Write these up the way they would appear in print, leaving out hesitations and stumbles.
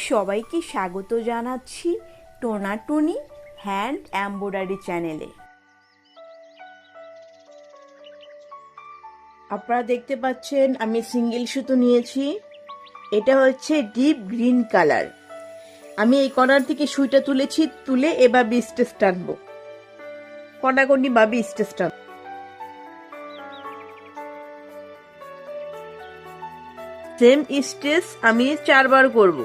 সবাইকে স্বাগত জানাচ্ছি টোনাটনি হ্যান্ড এমব্রয়ডারি চ্যানেলে। আপনারা দেখতে পাচ্ছেন আমি সিঙ্গেল সুতো নিয়েছি। এটা হচ্ছে ডিপ গ্রিন কালার। আমি এই কর্নার থেকে সুইটা তুলেছি, তুলে এভাবে স্টেচ টানবো, কটাকটি ভাবে স্টেচ টানবো। সেম স্টেচ আমি 4 বার করব।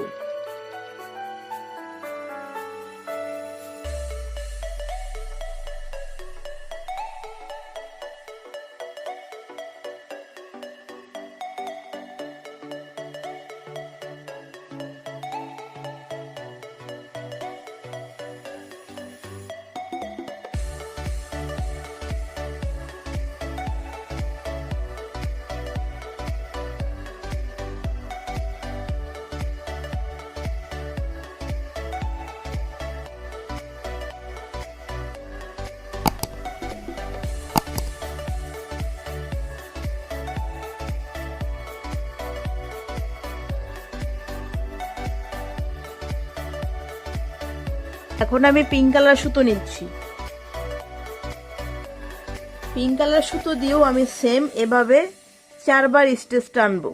এখন আমি পিঙ্ক কালার সুতো নিচ্ছি। পিঙ্ক কালার সুতো দিয়েও আমি সেম এভাবে 4 বার স্টেচ টানবো।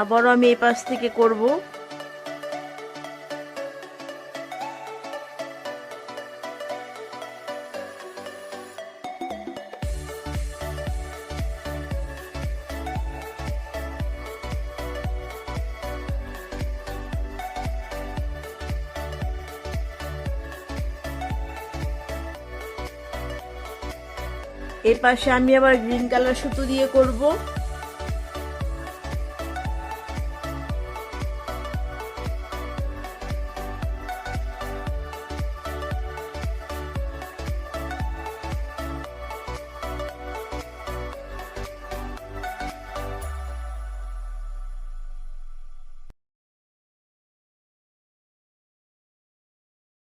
আবারও আমি এই পাশ থেকে করব। এই পাশে আমি আবার গ্রিন কালার সুতো দিয়ে করব।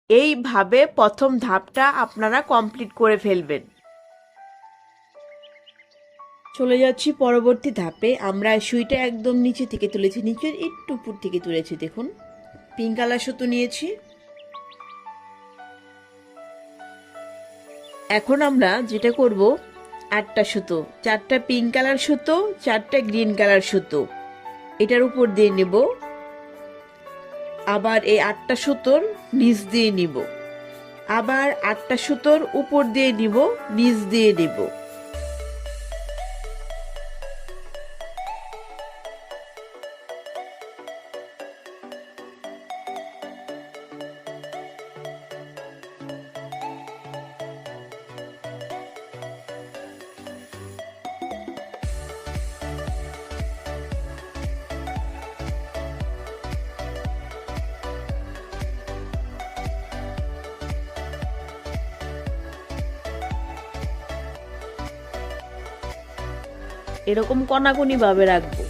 এইভাবে প্রথম ধাপটা আপনারা কমপ্লিট করে ফেলবেন। চলে যাচ্ছি পরবর্তী ধাপে। আমরা সুইটা একদম নিচে থেকে তুলেছি, নিচের একটু উপর থেকে তুলেছি। দেখুন পিঙ্ক কালার সুতো নিয়েছি। এখন আমরা যেটা করব, 8টা সুতো, 4টা পিঙ্ক কালার সুতো, 4টা গ্রিন কালার সুতো এটার উপর দিয়ে নেব। আবার এই 8টা সুতোর নিচ দিয়ে নিব, আবার 8টা সুতোর উপর দিয়ে নিব, নিচ দিয়ে নিব। এরকম কনাকুনি ভাবে রাখবো।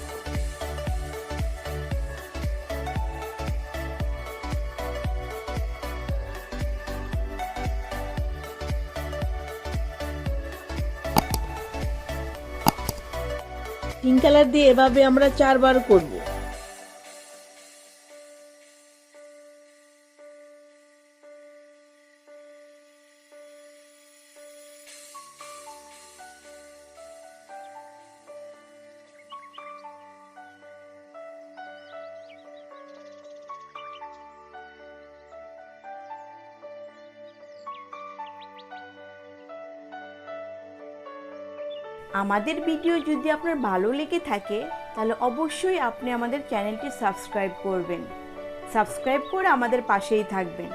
পিঙ্ক কালার দিয়ে এভাবে আমরা 4 বার করব। আমাদের ভিডিও যদি আপনার ভালো লেগে থাকে তাহলে অবশ্যই আপনি আমাদের চ্যানেলটি সাবস্ক্রাইব করবেন। সাবস্ক্রাইব করে আমাদের পাশেই থাকবেন।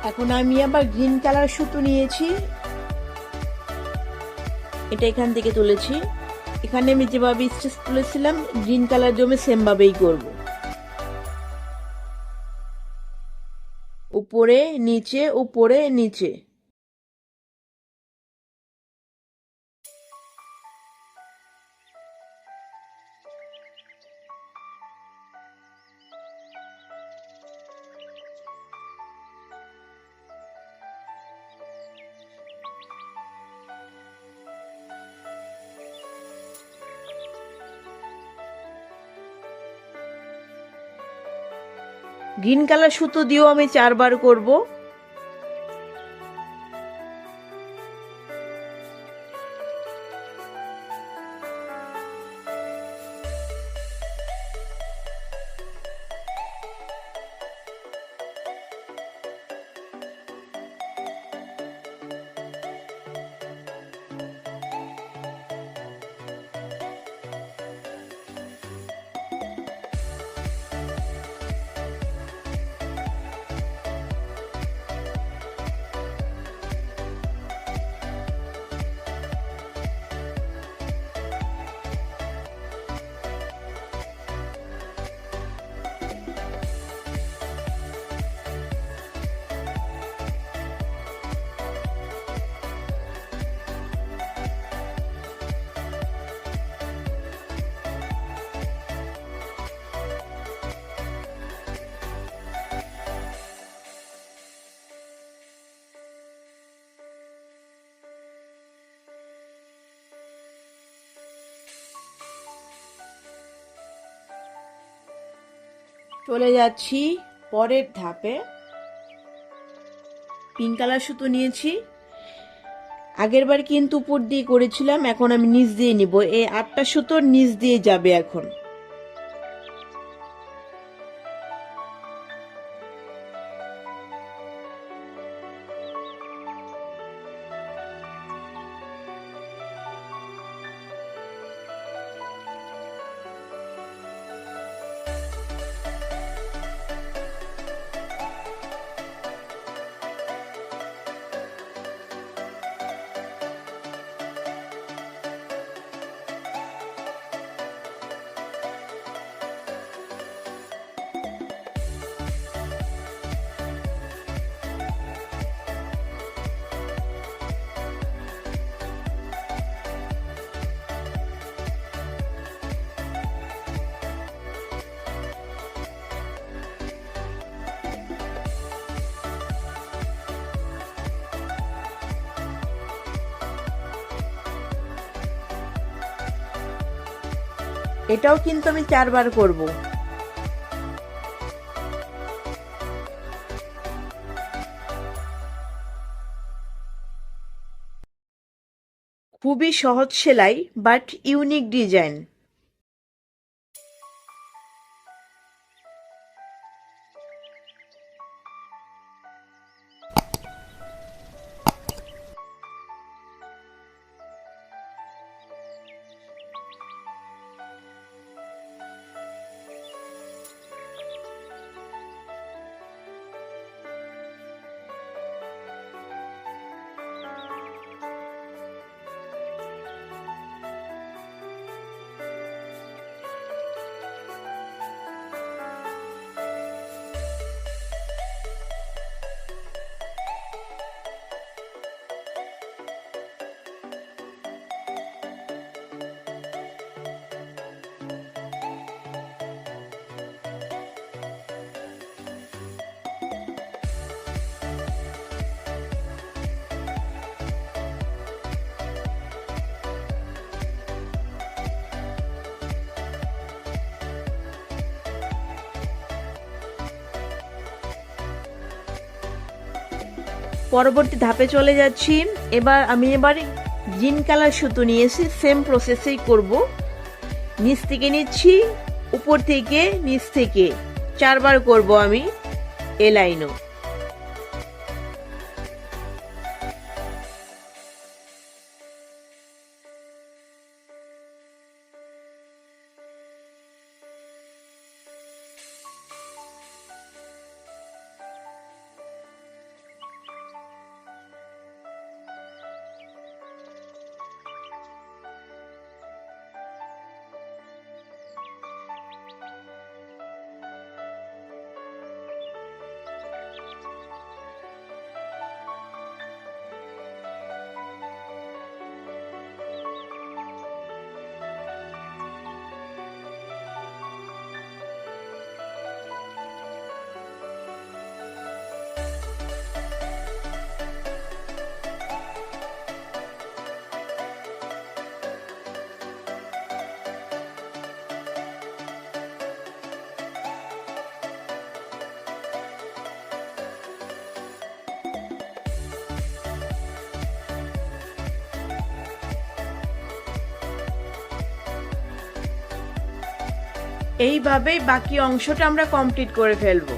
এখন আমি আবার গ্রিন কালার সুতো নিয়েছি, এটা এখান থেকে তুলেছি। এখানে আমি যেভাবে স্টিচ তুলেছিলাম গ্রিন কালার জমে সেম ভাবেই করব। উপরে নিচে উপরে নিচে। গ্রিন কালার সুতো দিয়েও আমি 4 বার করব। চলে যাচ্ছি পরের ধাপে। পিঙ্ক কালার সুতো নিয়েছি, আগের বার কিন্তু উপর দিয়ে করেছিলাম, এখন আমি নিচ দিয়ে নিব। এই 8টা সুতোর নিচ দিয়ে যাবে এখন। এটাও কিন্তু আমি 4 বার করব। খুবই সহজ সেলাই বাট ইউনিক ডিজাইন। পরবর্তী ধাপে চলে যাচ্ছি। আমি গ্রিন কালার সুতো নিয়েছি, সেম প্রসেসেই করব। নিচ থেকে নিচ্ছি, উপর থেকে নিচ থেকে 4 বার করব আমি এ লাইনও। এইভাবেই বাকি অংশটা আমরা কমপ্লিট করে ফেলবো।